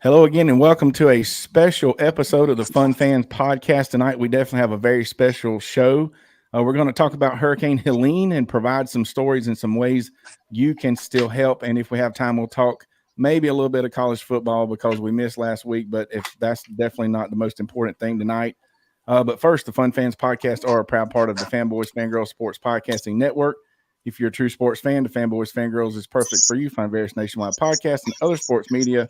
Hello again, and welcome to a special episode of the Fun Fans Podcast. Tonight, we definitely have a very special show. We're going to talk about Hurricane Helene and provide some stories and some ways you can still help. And if we have time, we'll talk maybe a little bit of college football because we missed last week, but if that's definitely not the most important thing tonight. But first, the Fun Fans Podcast are a proud part of the Fanboys Fangirls Sports Podcasting Network. If you're a true sports fan, the Fanboys Fangirls is perfect for you. Find various nationwide podcasts and other sports media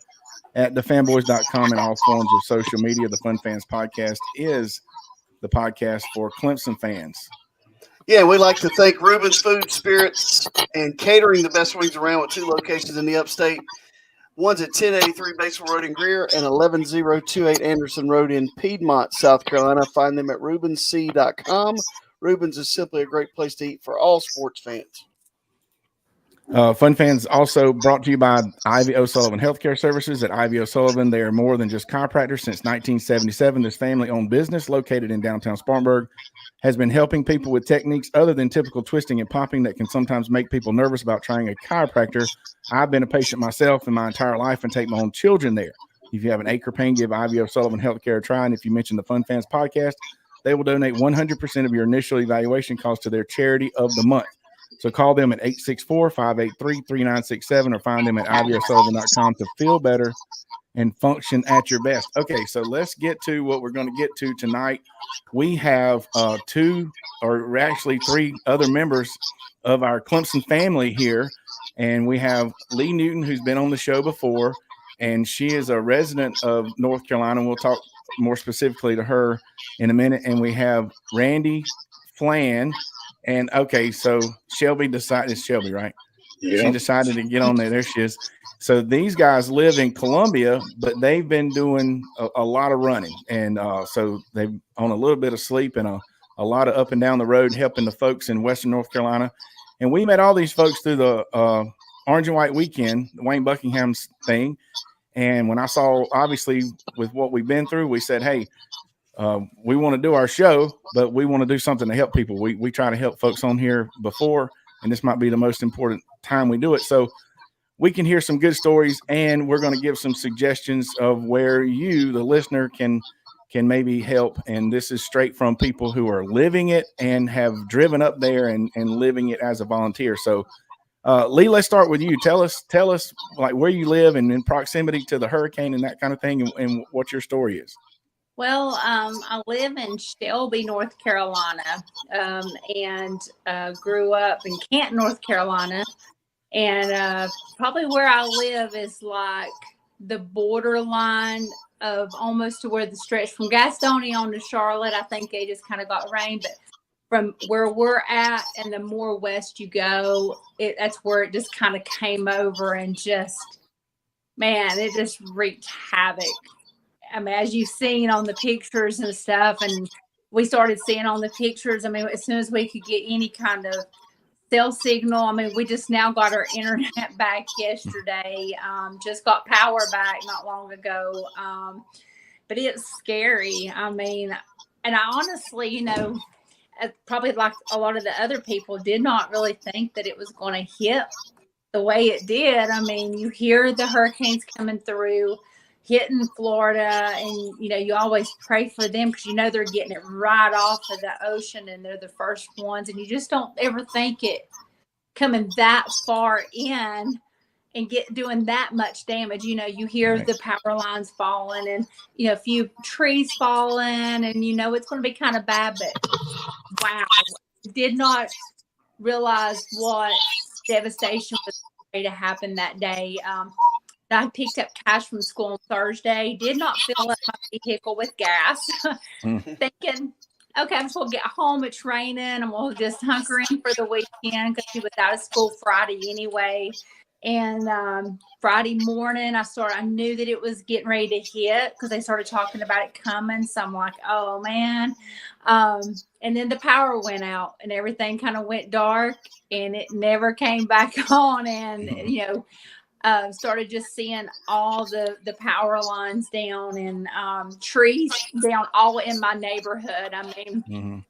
at thefanboys.com and all forms of social media. The Fun Fans Podcast is the podcast for Clemson fans. Yeah, we'd like to thank Reuben's Food, Spirits, and Catering, the best wings around, with 2 locations in the upstate. One's at 1083 Batesville Road in Greer and 11028 Anderson Road in Piedmont, South Carolina. Find them at RubensC.com. Reuben's is simply a great place to eat for all sports fans. Fun Fans also brought to you by Ivy O'Sullivan Healthcare Services. At Ivy O'Sullivan, they are more than just chiropractors. Since 1977, this family-owned business located in downtown Spartanburg has been helping people with techniques other than typical twisting and popping that can sometimes make people nervous about trying a chiropractor. I've been a patient myself in my entire life and take my own children there. If you have an ache or pain, give Ivy O'Sullivan Healthcare a try. And if you mention the Fun Fans Podcast, they will donate 100% of your initial evaluation cost to their charity of the month. So call them at 864-583-3967 or find them at ivyosullivan.com to feel better and function at your best. Okay, so let's get to what we're going to get to tonight. We have 2 or actually 3 other members of our Clemson family here, and we have Lee Newton, who's been on the show before, and she is a resident of North Carolina. We'll talk more specifically to her in a minute. And we have Randy Flan. And okay, so Shelby decided, it's Shelby, right? Yeah. She decided to get on there. There she is. So these guys live in Columbia, but they've been doing a lot of running. And so they've on a little bit of sleep and a lot of up and down the road, helping the folks in Western North Carolina. And we met all these folks through the Orange and White Weekend, the Wayne Buckingham's thing. And when I saw, obviously, with what we've been through, we said, hey, we want to do our show, but we want to do something to help people. We try to help folks on here before, and this might be the most important time we do it. So we can hear some good stories, and we're going to give some suggestions of where you, the listener, can maybe help. And this is straight from people who are living it and have driven up there and living it as a volunteer. So Lee, let's start with you. Tell us like where you live and in proximity to the hurricane and that kind of thing, and what your story is. Well, I live in Shelby, North Carolina, and grew up in Canton, North Carolina. And probably where I live is like the borderline of almost to where the stretch from Gastonia on to Charlotte. I think they just kind of got rain, but from where we're at and the more west you go, that's where it just kind of came over and just, man, it just wreaked havoc. I mean, as you've seen on the pictures and stuff, and we started seeing on the pictures, I mean, as soon as we could get any kind of cell signal, I mean, we just now got our internet back yesterday, just got power back not long ago. But it's scary. I mean, and I honestly, probably like a lot of the other people, did not really think that it was going to hit the way it did. I mean, you hear the hurricanes coming through, hitting Florida, and you always pray for them because they're getting it right off of the ocean and they're the first ones, and you just don't ever think it coming that far in and doing that much damage. You hear right. The power lines falling and a few trees falling, and it's going to be kind of bad. But wow, did not realize what devastation was going to happen that day. I picked up cash from school on Thursday, did not fill up my vehicle with gas, thinking, okay, I'm just going to get home. It's raining. I'm going to just hunker in for the weekend because she was out of school Friday anyway. And Friday morning, I knew that it was getting ready to hit because they started talking about it coming. So I'm like, oh, man. And then the power went out and everything kind of went dark and it never came back on. And, started just seeing all the power lines down and trees down all in my neighborhood. I mean,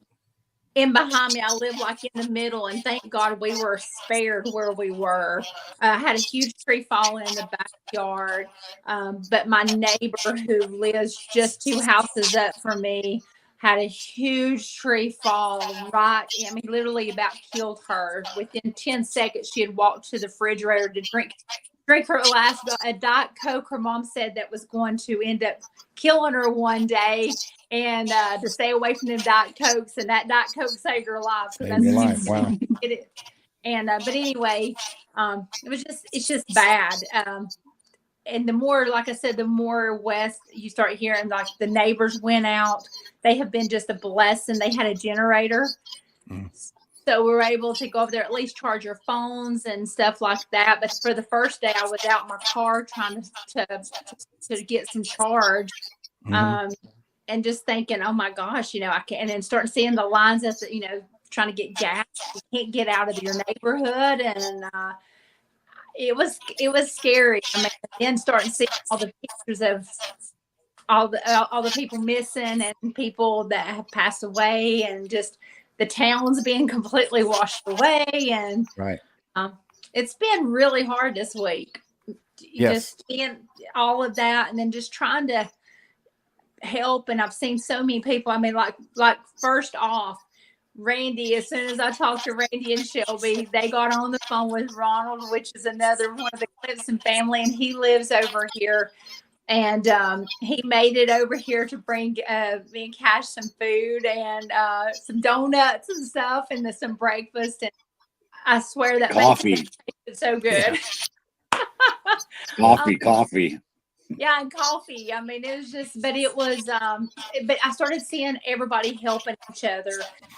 And behind me, I live like in the middle, and thank God we were spared where we were. I had a huge tree falling in the backyard, but my neighbor who lives just 2 houses up from me had a huge tree fall right. I mean, literally about killed her. Within 10 seconds, she had walked to the refrigerator to drink her last a Diet Coke. Her mom said that was going to end up killing her one day, and to stay away from them Diet Cokes, and that Diet Coke saved her life. So Saved your life. Wow. it. And but anyway, it's just bad. And the more, like I said, the more west you start hearing, like the neighbors went out. They have been just a blessing. They had a generator. So we were able to go over there, at least charge your phones and stuff like that. But for the first day, I was out in my car trying to get some charge. And just thinking, oh my gosh, I can't. And then starting seeing the lines as, trying to get gas. You can't get out of your neighborhood. And it was scary. I mean, then starting seeing all the pictures of all the people missing and people that have passed away, and just the towns being completely washed away. And right. It's been really hard this week. Yes. Just seeing all of that, and then just trying to help. And I've seen so many people. I mean, like first off, Randy, as soon as I talked to Randy and Shelby, they got on the phone with Ronald, which is another one of the Clemson family, and he lives over here. And he made it over here to bring me and Cash some food and some donuts and stuff, and some breakfast. And I swear that coffee it's so good. Yeah. Coffee. Yeah, and coffee. I mean, it was just, but it was, but I started seeing everybody helping each other.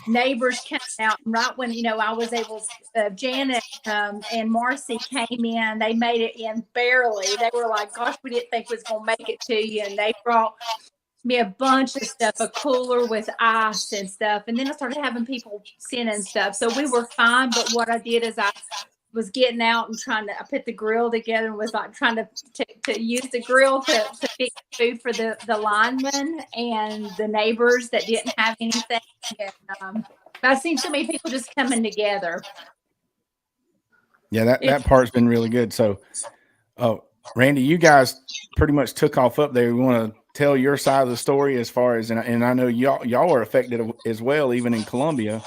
Neighbors came out, and right when, I was able, Janet and Marcy came in. They made it in barely. They were like, gosh, we didn't think we was going to make it to you. And they brought me a bunch of stuff, a cooler with ice and stuff. And then I started having people sending stuff. So we were fine. But what I did is I was getting out and I put the grill together, and was like trying to use the grill to fix food for the linemen and the neighbors that didn't have anything. And, I've seen so many people just coming together. Yeah, that part's been really good. So, Randy, you guys pretty much took off up there. We want to tell your side of the story as far as, and I know y'all were affected as well, even in Columbia,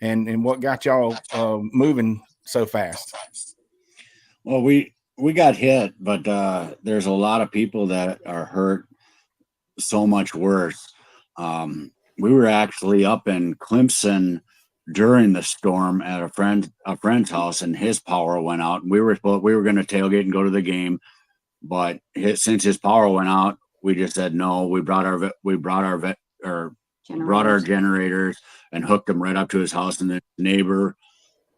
and what got y'all moving so fast. Well, we got hit, but there's a lot of people that are hurt so much worse. We were actually up in Clemson during the storm at a friend's house, and his power went out. And we were going to tailgate and go to the game, but since his power went out, we just said no. We brought our generators and hooked them right up to his house, and the neighbor.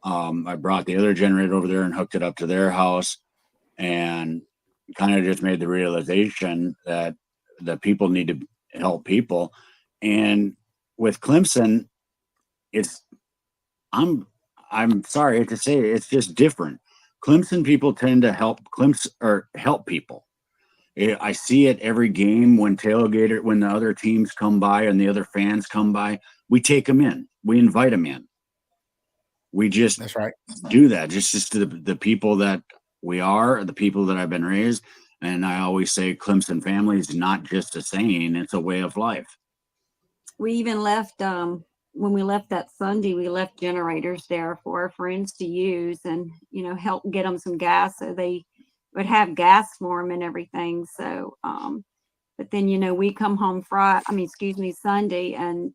I brought the other generator over there and hooked it up to their house, and kind of just made the realization that the people need to help people. And with Clemson, I'm sorry to say it's just different. Clemson people tend to help people. I see it every game when the other teams come by and the other fans come by, we take them in, we invite them in. We just That's right. do that just to the people that we are, the people that I've been raised. And I always say Clemson family is not just a saying, it's a way of life. We even left, when we left that Sunday, we left generators there for our friends to use and, help get them some gas so they would have gas for them and everything. So, but then, we come home Sunday, and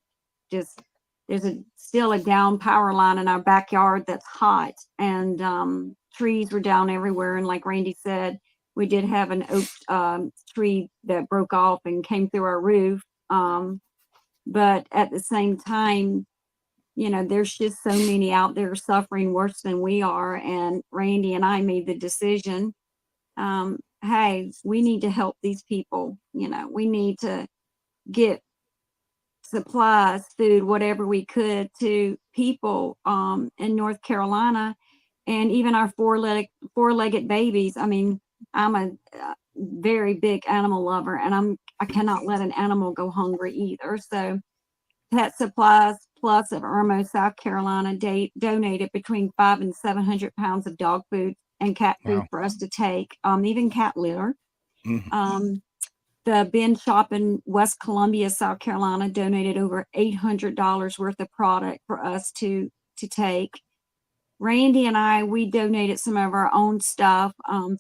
just, there's still a down power line in our backyard that's hot, and trees were down everywhere. And like Randy said, we did have an oak tree that broke off and came through our roof. But at the same time, there's just so many out there suffering worse than we are. And Randy and I made the decision, hey, we need to help these people. We need to get supplies, food, whatever we could to people in North Carolina, and even our four-legged babies. I mean, I'm a very big animal lover, and I cannot let an animal go hungry either. So pet supplies, Plus of Irmo, South Carolina, donated between 500 and 700 pounds of dog food and cat food Wow. for us to take, even cat litter. Mhm. The bin shop in West Columbia, South Carolina, donated over $800 worth of product for us to take. Randy and I, we donated some of our own stuff,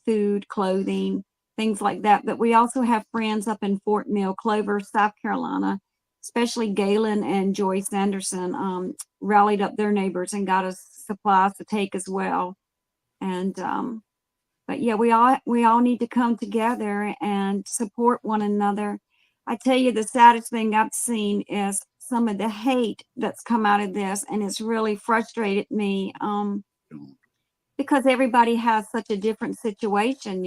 food, clothing, things like that. But we also have friends up in Fort Mill, Clover, South Carolina, especially Galen and Joyce Anderson, rallied up their neighbors and got us supplies to take as well. And but yeah, we all need to come together and support one another. I tell you, the saddest thing I've seen is some of the hate that's come out of this, and it's really frustrated me. Because everybody has such a different situation,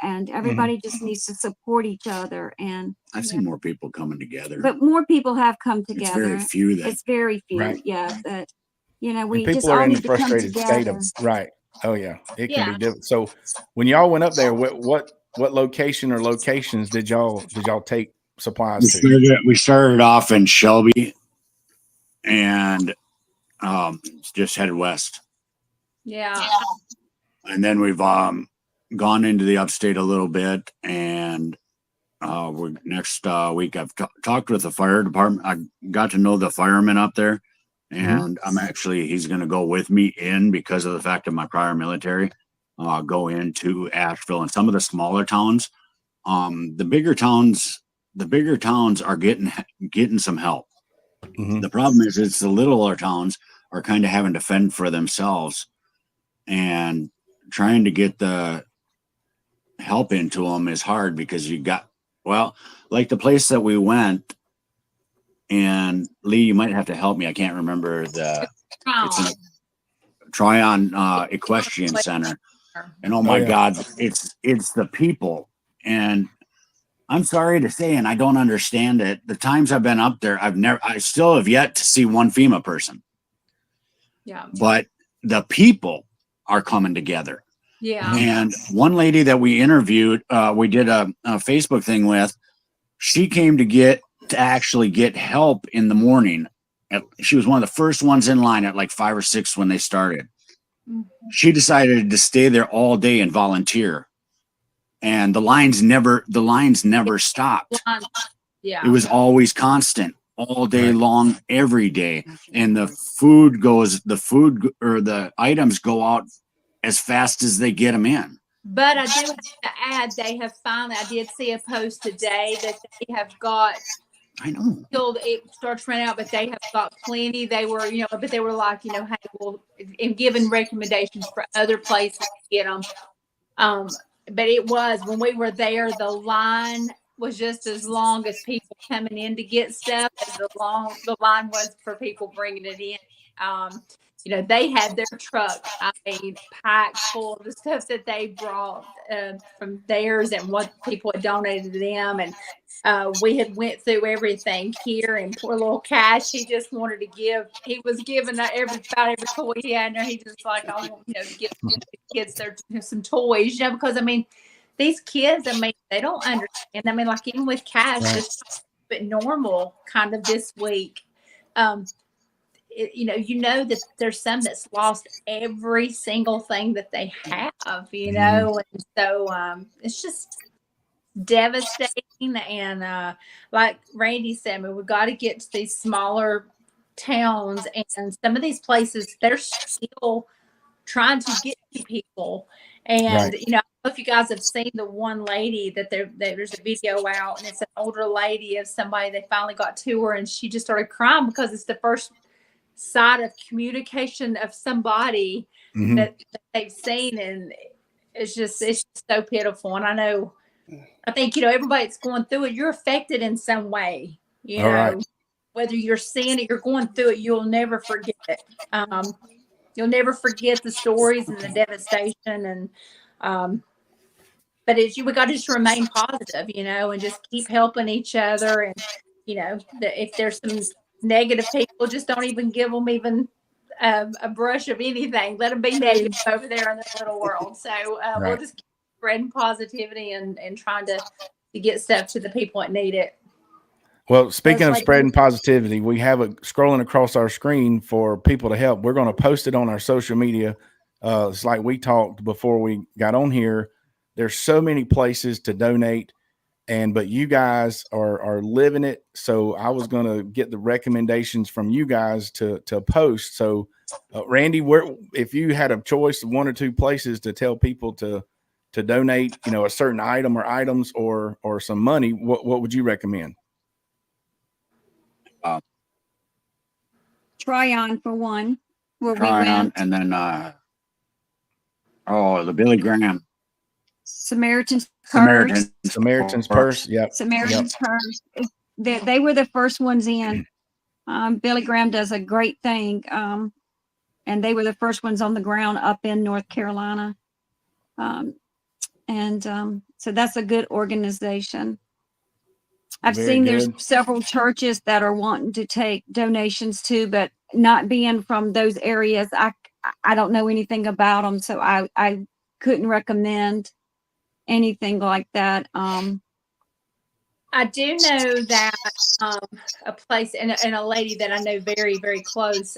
and everybody just needs to support each other. And I've seen more people coming together. but more people have come It's together. very few that It's very few, Right. yeah. That And we just people are all in the need to come frustrated state together. of right. Oh yeah, it can Yeah. be difficult. So when y'all went up there, what location or locations did y'all take supplies to? we started off in Shelby and just headed west. Yeah. And then we've gone into the upstate a little bit, and we're next week I've talked with the fire department. I got to know the fireman up there, and he's going to go with me in because of the fact of my prior military. Go into Asheville and some of the smaller towns. The bigger towns are getting some help. Mhm. The problem is it's the littler towns are kind of having to fend for themselves, and trying to get the help into them is hard because like the place that we went, and Lee, you might have to help me. I can't remember it's a Tryon Equestrian Center. And oh my yeah. God, it's the people. And I'm sorry to say, and I don't understand it. The times I've been up there, I still have yet to see one FEMA person. Yeah. But the people are coming together. Yeah. And one lady that we interviewed, we did a Facebook thing with, she came to actually get help in the morning. She was one of the first ones in line at like 5 or 6 when they started. She decided to stay there all day and volunteer. And the lines never stopped. Yeah. It was always constant, all day long, every day. And the items go out as fast as they get them in. But I do have to add, I did see a post today that they have got, I know. till it starts running out, but they have got plenty. They were, but they were like, hey, well, and giving recommendations for other places to get them. But it was, when we were there, the line was just as long as people coming in to get stuff as the line was for people bringing it in. They had their truck, packed full of the stuff that they brought from theirs and what people had donated to them. And we had went through everything here, and poor little Cash, he just wanted to give. He was giving about every toy he had in there. He just like, I want, to give the kids some toys, because these kids, they don't understand. Like even with Cash, just but normal kind of this week. That there's some that's lost every single thing that they have, and so it's just devastating. And like Randy said, we've got to get to these smaller towns, and some of these places, they're still trying to get to people. And I don't know if you guys have seen the one lady that there's a video out, and it's an older lady of somebody they finally got to her, and she just started crying because it's the first side of communication of somebody that they've seen, and it's just so pitiful. And I think everybody that's going through it, you're affected in some way. Whether you're seeing it, you're going through it, you'll never forget it. You'll never forget the stories and the devastation. And but we got to just remain positive, and just keep helping each other. And if there's some negative people, just don't even give them even a brush of anything. Let them be negative over there in the little world. So we'll just keep spreading positivity and trying to get stuff to the people that need it. Well, speaking of like spreading positivity, we have it scrolling across our screen for people to help. We're going to post it on our social media. It's like we talked before we got on here. There's so many places to donate, but you guys are living it. So I was going to get the recommendations from you guys to post. So, Randy, if you had a choice of one or two places to tell people to donate, a certain item or items or some money, what would you recommend? Tryon for one, where we Tryon, went. and then the Billy Graham Samaritan's Purse. Samaritan's Purse. Yep. Samaritan's Purse. They were the first ones in. Billy Graham does a great thing. And they were the first ones on the ground up in North Carolina. So that's a good organization. I've seen there's several churches that are wanting to take donations too, but not being from those areas, I don't know anything about them, so I couldn't recommend anything like that. I do know that a place and a lady that I know very, very close,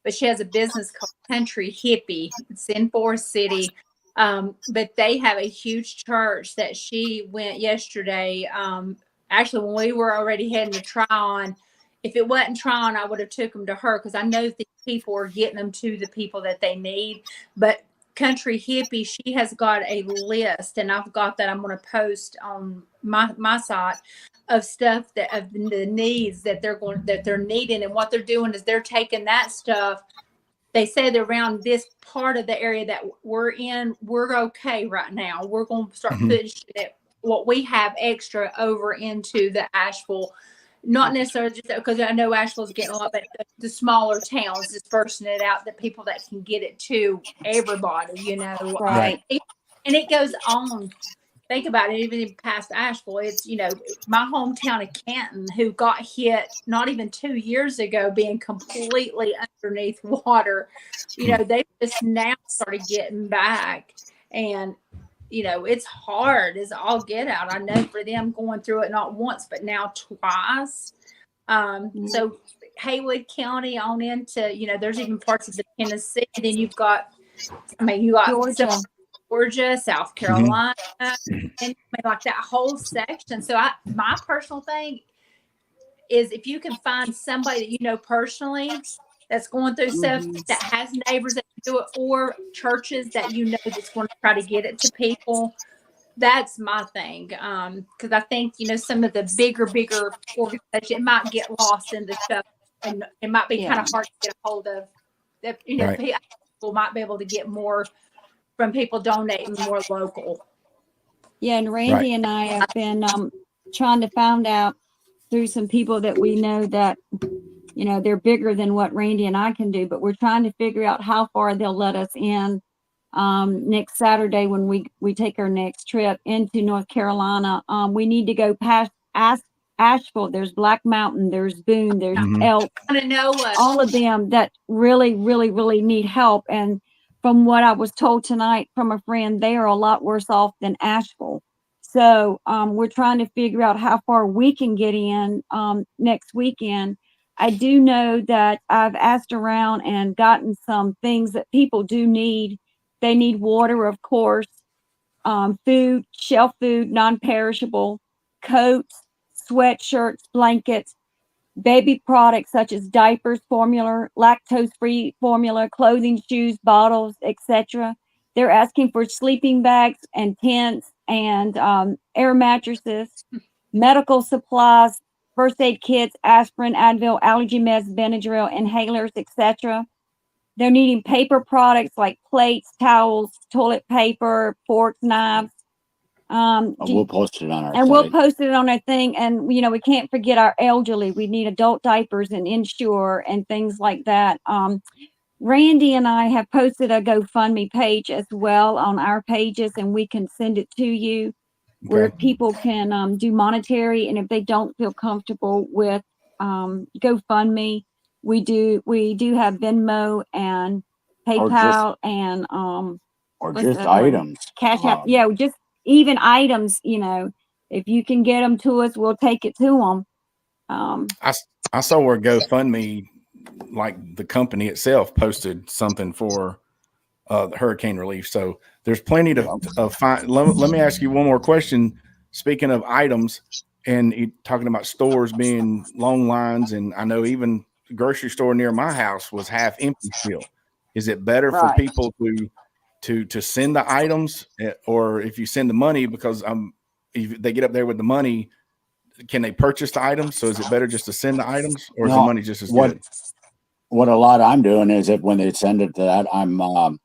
but she has a business called Country Hippie. It's in Forest City. But they have a huge church that she went yesterday. Actually, when we were already heading to Tryon, if it wasn't Tryon, I would have took them to her because I know these people are getting them to the people that they need. But Country Hippie, she has got a list, and I've got that I'm going to post on my site of stuff of the needs that they're needing, and what they're doing is they're taking that stuff. They said around this part of the area that we're in, we're okay right now. We're going to start putting what we have extra over into the Asheville. Not necessarily just because I know Asheville's getting a lot, but the smaller towns dispersing it out, the people that can get it to everybody, Right. And it goes on. Think about it, even past Asheville, it's, my hometown of Canton, who got hit not even 2 years ago being completely underneath water. They just now started getting back. And, it's hard as all get out. I know for them going through it not once, but now twice. So Haywood County on into, there's even parts of the Tennessee. Then you got Georgia, South Carolina, and like that whole section. So my personal thing is if you can find somebody that you know personally that's going through stuff, that has neighbors that do it, or churches that that's going to try to get it to people, that's my thing. Because I think some of the bigger organizations, it might get lost in the stuff, and it might be kind of hard to get a hold of. That people might be able to get more from people donating more local. Yeah, and Randy and I have been trying to find out through some people that we know that they're bigger than what Randy and I can do, but we're trying to figure out how far they'll let us in next Saturday when we take our next trip into North Carolina. We need to go past Asheville. There's Black Mountain, there's Boone, there's Elk. I want to know all of them that really, really, really need help. And from what I was told tonight from a friend, they are a lot worse off than Asheville. So we're trying to figure out how far we can get in next weekend. I do know that I've asked around and gotten some things that people do need. They need water, of course, food, shelf food, non-perishable, coats, sweatshirts, blankets, baby products such as diapers, formula, lactose-free formula, clothing, shoes, bottles, etc. They're asking for sleeping bags and tents and air mattresses, medical supplies, first aid kits, aspirin, Advil, allergy meds, Benadryl, inhalers, etc. They're needing paper products like plates, towels, toilet paper, forks, knives. We'll post it on our site. We'll post it on our thing. And, we can't forget our elderly. We need adult diapers and Ensure and things like that. Randy and I have posted a GoFundMe page as well on our pages, and we can send it to you where people can do monetary. And if they don't feel comfortable with GoFundMe, we do have Venmo and PayPal or just items. Cash App. Just even items, if you can get them to us, we'll take it to them. I saw where GoFundMe, like the company itself, posted something for hurricane relief. So there's plenty to find. Let me ask you one more question. Speaking of items, and talking about stores being long lines, and I know even the grocery store near my house was half empty still. Is it better for people to send the items, or if you send the money, because if they get up there with the money, can they purchase the items? So is it better just to send the items, or is the money just as good? What a lot I'm doing is if when they send it to that, I'm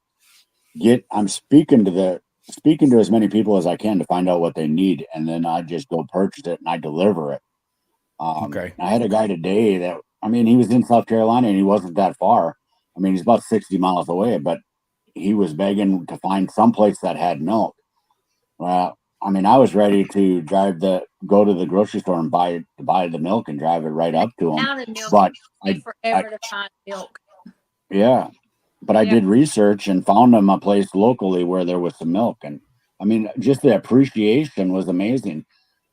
speaking to as many people as I can to find out what they need, and then I just go purchase it and I deliver it. Okay. I had a guy today that, he was in South Carolina and he wasn't that far. He's about 60 miles away, but he was begging to find someplace that had milk. Well, I was ready to go to the grocery store and buy the milk and drive it right up to him. But forever to find milk. Yeah. But I did research and found them a place locally where there was some milk. And just the appreciation was amazing.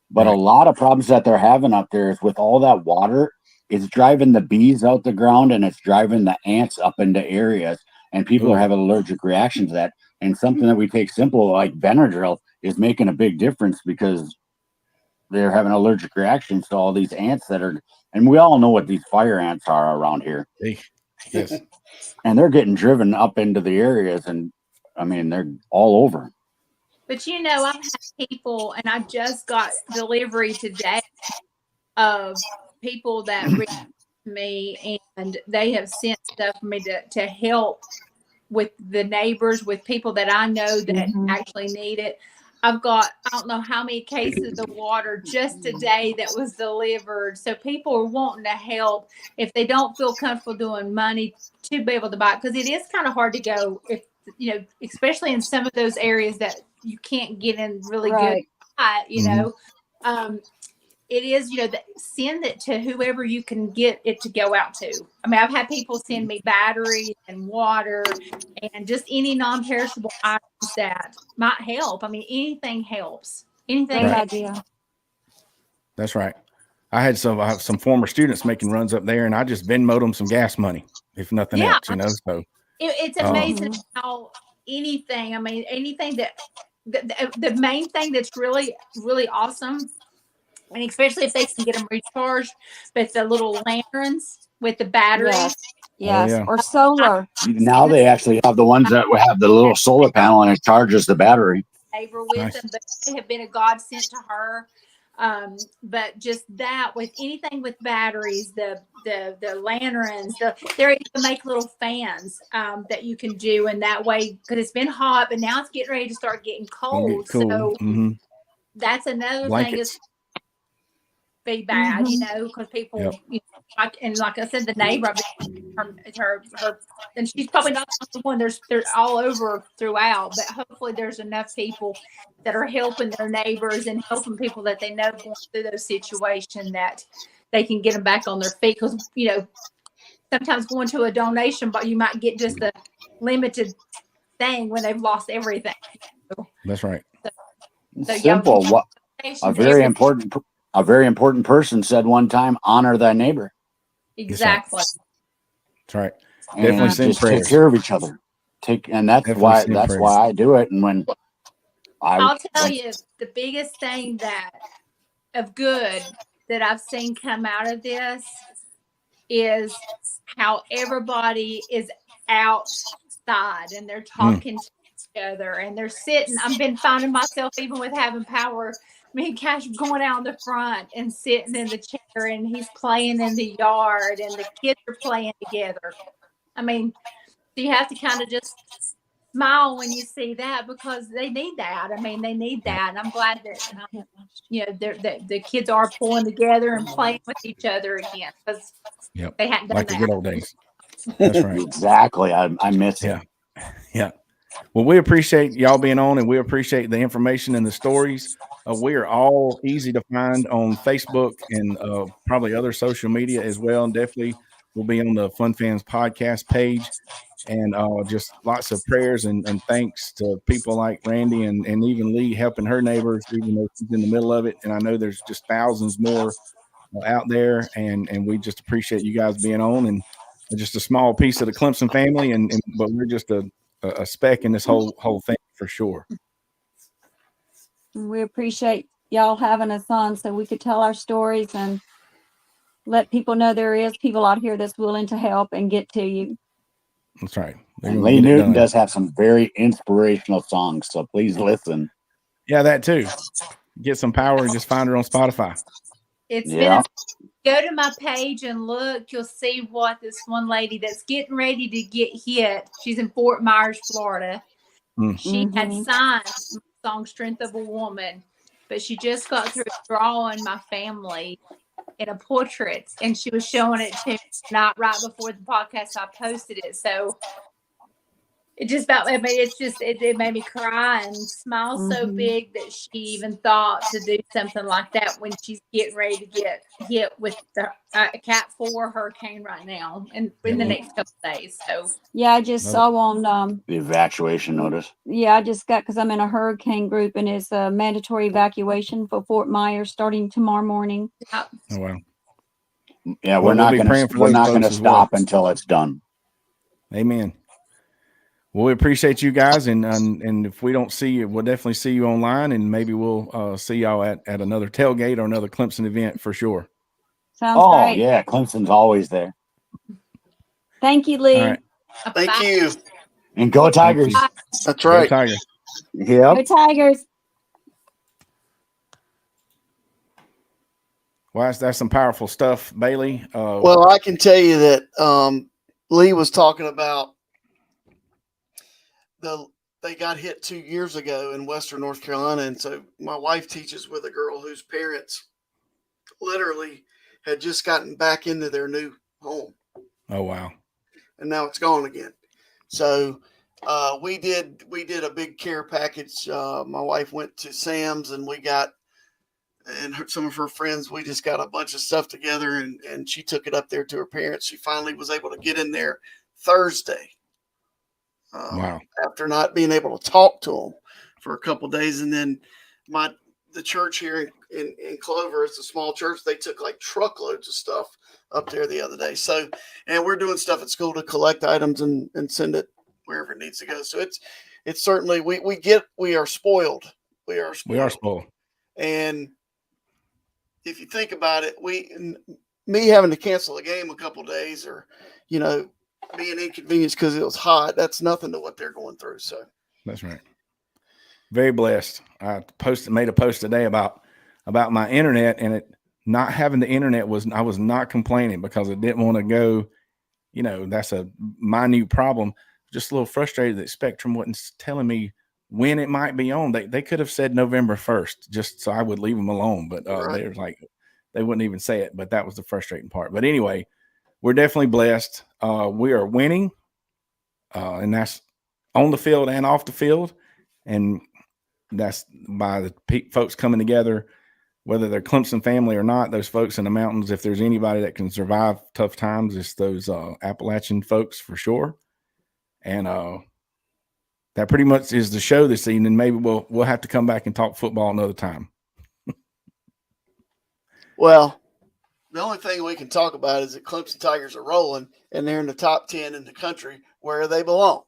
But a lot of problems that they're having up there is with all that water, it's driving the bees out the ground and it's driving the ants up into areas. And people are having allergic reactions to that. And something that we take simple like Benadryl is making a big difference because they're having allergic reactions to all these ants and we all know what these fire ants are around here. Yes. And they're getting driven up into the areas and they're all over. But I've had people, and I just got delivery today of people that reached me, and they have sent stuff for me to help with the neighbors, with people that I know that actually need it. I don't know how many cases of water just today that was delivered. So people are wanting to help if they don't feel comfortable doing money to be able to buy it, because it is kind of hard to go, if especially in some of those areas that you can't get in really good it is, send it to whoever you can get it to go out to. I've had people send me batteries and water and just any non-perishable items that might help. Anything helps. Anything. Great idea. That's right. I have some former students making runs up there, and I just Venmo'd them some gas money, if nothing else, So it's amazing how anything. Anything that the main thing that's really, really awesome. And especially if they can get them recharged, but the little lanterns with the batteries. Yes. Or solar. Now they actually have the ones that have the little solar panel and it charges the battery. Neighbor with them, but they have been a godsend to her. But just that, with anything with batteries, the lanterns, they're able to make little fans that you can do, and that way, because it's been hot, but now it's getting ready to start getting cold. So that's another thing is be bad, because people, and like I said, the neighbor, her, and she's probably not the one. They're all over throughout, but hopefully there's enough people that are helping their neighbors and helping people that they know going through those situations that they can get them back on their feet. Because sometimes going to a donation, but you might get just a limited thing when they've lost everything. That's right. So simple. A very important person said one time, honor thy neighbor. Exactly. That's right. And definitely just take care of each other. That's why I do it. And when I'll tell you, the biggest thing of good that I've seen come out of this is how everybody is outside and they're talking to each other and they're sitting. I've been finding myself, even with having power, me and Cash going out in the front and sitting in the chair, and he's playing in the yard and the kids are playing together. You have to kind of just smile when you see that, because they need that. They need that. And I'm glad that, the kids are pulling together and playing with each other again, because they hadn't done like that. the good old days. That's right. Exactly. I miss it. Yeah. Well, we appreciate y'all being on, and we appreciate the information and the stories. We are all easy to find on Facebook and probably other social media as well. And definitely we'll be on the Fun Fans podcast page. And just lots of prayers and thanks to people like Randy and even Lee helping her neighbors, even though she's in the middle of it. And I know there's just thousands more out there, and we just appreciate you guys being on, and just a small piece of the Clemson family, and but we're just a speck in this whole thing for sure. We appreciate y'all having us on so we could tell our stories and let people know there is people out here that's willing to help and get to you. That's right. They're And gonna Lee get it Newton done. does have some very inspirational songs, so please listen. Yeah, that too. Get some power and just find her on Spotify. It's Yeah. been go to my page and look. You'll see what this one lady that's getting ready to get hit. She's in Fort Myers, Florida. She had signed my song "Strength of a Woman," but she just got through drawing my family in a portrait, and she was showing it to me not right before the podcast. I posted it, so it just felt. I mean, it made me cry and smile so big that she even thought to do something like that when she's getting ready to get hit with the Cat 4 hurricane right now, and in the next couple of days. So yeah, I just saw on The evacuation notice. yeah, I just got because I'm in a hurricane group and it's a mandatory evacuation for Fort Myers starting tomorrow morning. Oh wow. Yeah, Well, we're not we'll be praying for we're those not gonna folks as well. stop until it's done. Amen. Well, we appreciate you guys, and if we don't see you, we'll definitely see you online, and maybe we'll see y'all at another tailgate or another Clemson event for sure. Sounds Oh great. yeah, Clemson's always there. Thank you, Lee. All right. Thank you. And go Tigers. That's Go right. Tiger. Yep. Go Tigers. Well, that's some powerful stuff, Bailey. Well, I can tell you that Lee was talking about they got hit 2 years ago in Western North Carolina, and so my wife teaches with a girl whose parents literally had just gotten back into their new home. Oh wow. And now it's gone again. So we did a big care package. My wife went to Sam's and we got, and some of her friends, we just got a bunch of stuff together, and she took it up there to her parents. She finally was able to get in there Thursday. Wow. After not being able to talk to them for a couple of days. And then the church here in Clover, it's a small church. They took like truckloads of stuff up there the other day. So, and we're doing stuff at school to collect items and send it wherever it needs to go. So it's certainly, we are spoiled. We are spoiled. And if you think about it, me having to cancel a game a couple of days, or, being inconvenienced because it was hot, that's nothing to what they're going through. So that's right. Very blessed. I made a post today about my internet, and it not having the internet I was not complaining because I didn't want to go, that's a minute problem. Just a little frustrated that Spectrum wasn't telling me when it might be on. They could have said November 1st just so I would leave them alone, but right. they were like, they wouldn't even say it, but that was the frustrating part. But anyway, we're definitely blessed. We are winning, and that's on the field and off the field. And that's by the folks coming together, whether they're Clemson family or not, those folks in the mountains. If there's anybody that can survive tough times, it's those Appalachian folks for sure. And that pretty much is the show this evening. Maybe we'll have to come back and talk football another time. Well, the only thing we can talk about is that Clemson Tigers are rolling, and they're in the top 10 in the country where they belong.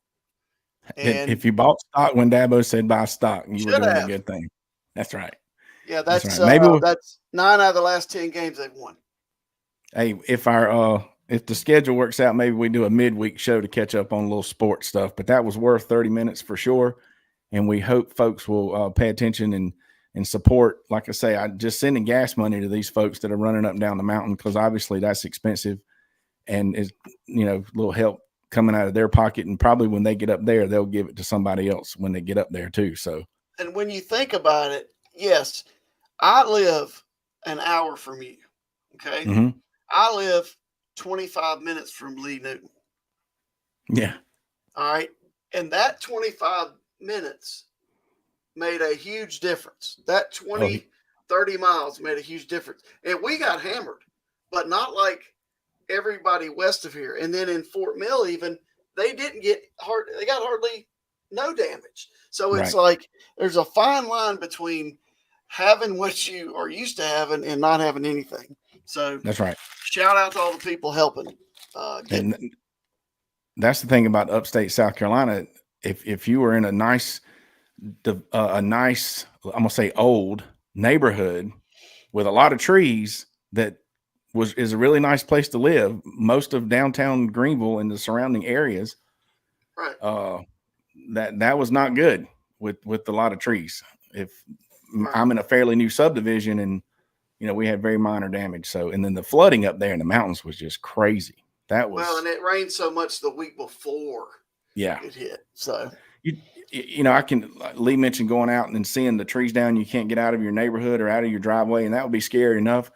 And if you bought stock when Dabo said buy stock, you were doing have. a good thing. That's right. Yeah, that's right. Maybe that's 9 out of the last 10 games they've won. Hey, if the schedule works out, maybe we do a midweek show to catch up on a little sports stuff. But that was worth 30 minutes for sure, and we hope folks will pay attention and support. Like I say, I just sending gas money to these folks that are running up and down the mountain, because obviously that's expensive, and is a little help coming out of their pocket, and probably when they get up there, they'll give it to somebody else when they get up there too. So, and when you think about it, yes, I live an hour from you. Okay. Mm-hmm. I live 25 minutes from Lee Newton. Yeah. All right. And that 25 minutes made a huge difference. That 30 miles made a huge difference. And we got hammered, but not like everybody west of here. And then in Fort Mill, even, they got hardly no damage. So it's like there's a fine line between having what you are used to having and not having anything. So That's right. shout out to all the people helping. And that's the thing about upstate South Carolina. If you were in a nice, I'm gonna say old neighborhood with a lot of trees, that is a really nice place to live. Most of downtown Greenville and the surrounding areas, right. That was not good with a lot of trees. If Right. I'm in a fairly new subdivision, and we had very minor damage. So, and then the flooding up there in the mountains was just crazy. That was Well, and it rained so much the week before yeah. it hit. So Lee mentioned going out and then seeing the trees down. You can't get out of your neighborhood or out of your driveway, and that would be scary enough.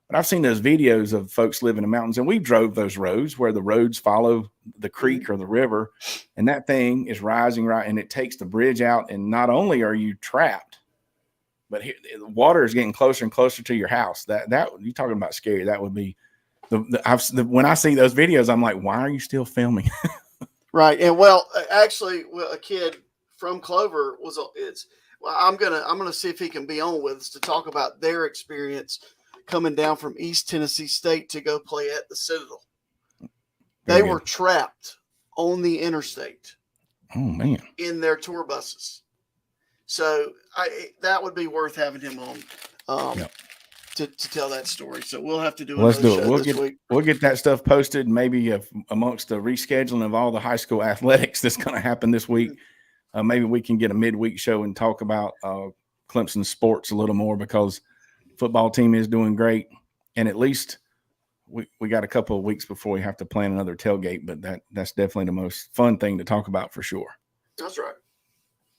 But I've seen those videos of folks living in the mountains, and we drove those roads where the roads follow the creek or the river, and that thing is rising right, and it takes the bridge out. And not only are you trapped, but the water is getting closer and closer to your house. That you're talking about scary. That would be when I see those videos, I'm like, why are you still filming? right. And well, actually, a kid from Clover I'm gonna see if he can be on with us to talk about their experience coming down from East Tennessee State to go play at the Citadel. They were trapped on the interstate. Oh man! In their tour buses. So that would be worth having him on to tell that story. So we'll have to do Let's do show it. this week. We'll get that stuff posted. Maybe amongst the rescheduling of all the high school athletics that's going to happen this week. Maybe we can get a midweek show and talk about Clemson sports a little more, because football team is doing great, and at least we got a couple of weeks before we have to plan another tailgate. But that's definitely the most fun thing to talk about for sure. That's right.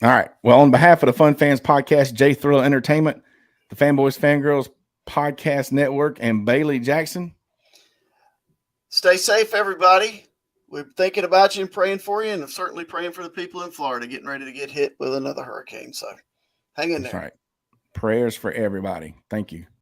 All right. Well, on behalf of the Fun Fans Podcast, J Thrill Entertainment, the Fanboys Fangirls Podcast Network, and Bailey Jackson, stay safe, everybody. We're thinking about you and praying for you, and certainly praying for the people in Florida getting ready to get hit with another hurricane. So hang in there. That's right. Prayers for everybody. Thank you.